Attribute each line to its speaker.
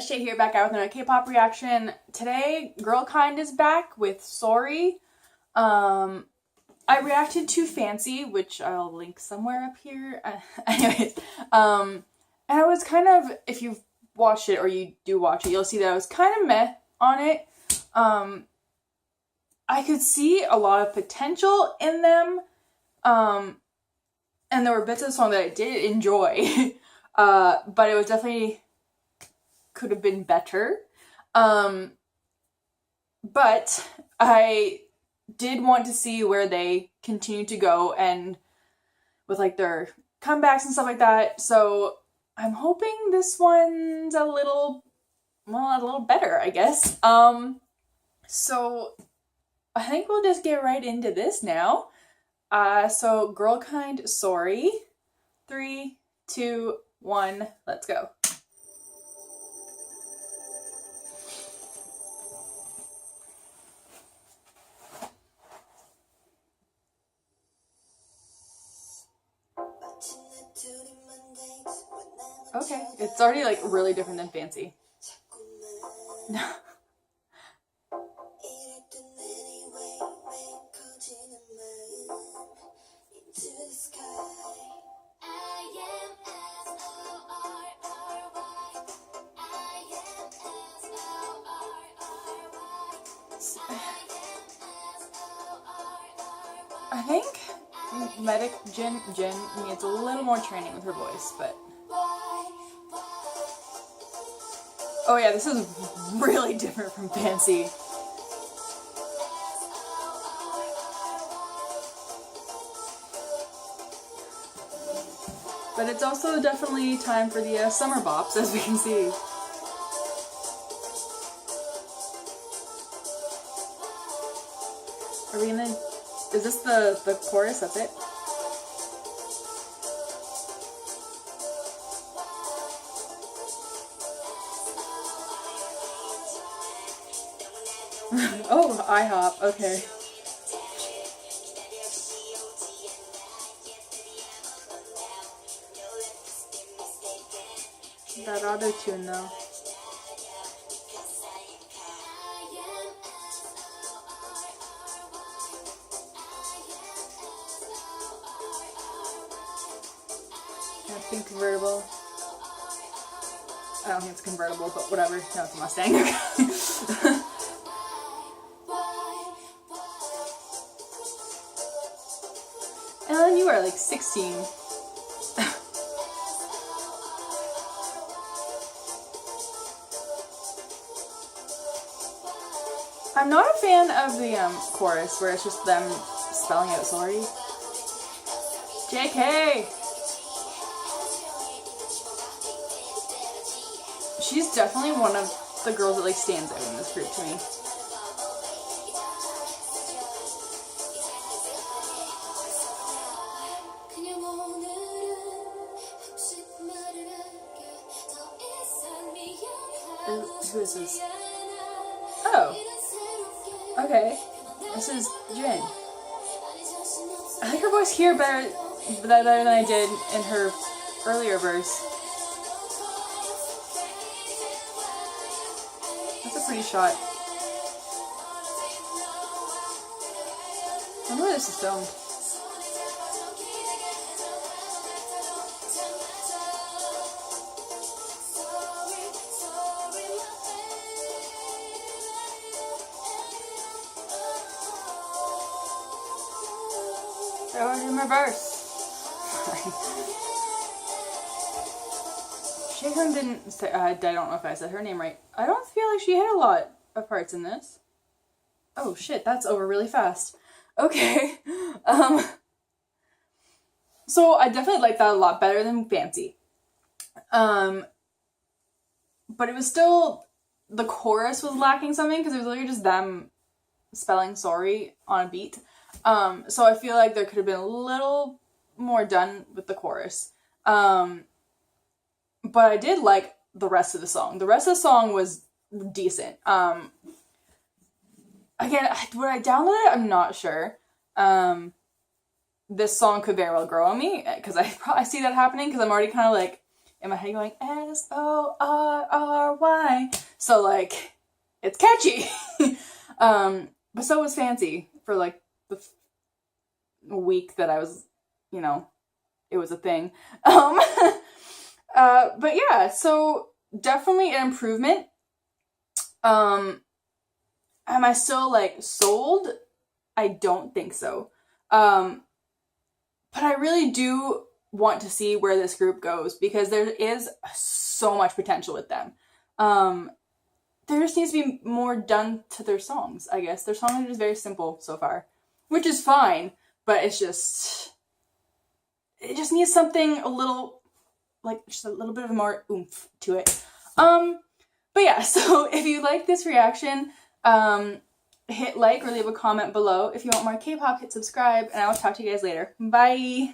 Speaker 1: Shay here, back out with another K-pop reaction. Today, GIRLKIND is back with S.O.R.R.Y. I reacted to Fancy, which I'll link somewhere up here. Anyways, and I was kind of, if you've watched it or you do watch it, you'll see that I was kind of meh on it. I could see a lot of potential in them, and there were bits of the song that I did enjoy, but it was definitely could have been better. But I did want to see where they continue to go and with like their comebacks and stuff like that. So I'm hoping this one's a little better, I guess. So I think we'll just get right into this now. So GIRLKInd, S.O.R.R.Y. 3, 2, 1, let's go. Okay, it's already like really different than Fancy. I think Medic Jin needs a little more training with her voice, but oh yeah, this is really different from Fancy. But it's also definitely time for the summer bops, as we can see. Are we gonna... Is this the chorus? That's it? Oh, IHOP, okay. That other tune though. That pink convertible. I don't think it's convertible, but whatever. No, it's a Mustang. Ellen, you are like 16. I'm not a fan of the chorus where it's just them spelling out sorry. JK! She's definitely one of the girls that like stands out in this group to me. Who is this? Oh. Okay. This is Jin. I like her voice here better than I did in her earlier verse. That's a pretty shot. I wonder where this is filmed. I was in reverse. Shaehyun didn't say, I don't know if I said her name right. I don't feel like she had a lot of parts in this. Oh shit, that's over really fast. Okay. So I definitely like that a lot better than Fancy. But it was still, the chorus was lacking something because it was literally just them spelling sorry on a beat. So I feel like there could have been a little more done with the chorus. But I did like the rest of the song. The rest of the song was decent. Again, would I download it? I'm not sure. This song could very well grow on me, because I see that happening, because I'm already kind of like in my head going S.O.R.R.Y. So like, it's catchy. But so was Fancy for like the week that I was, you know, it was a thing. But yeah, so definitely an improvement. Am I still like sold? I don't think so. But I really do want to see where this group goes because there is so much potential with them. There just needs to be more done to their songs, I guess. Their songs are just very simple so far, which is fine, but it just needs something a little, like, just a little bit of more oomph to it. But yeah, so if you like this reaction, hit like or leave a comment below. If you want more K-pop, hit subscribe, and I will talk to you guys later. Bye!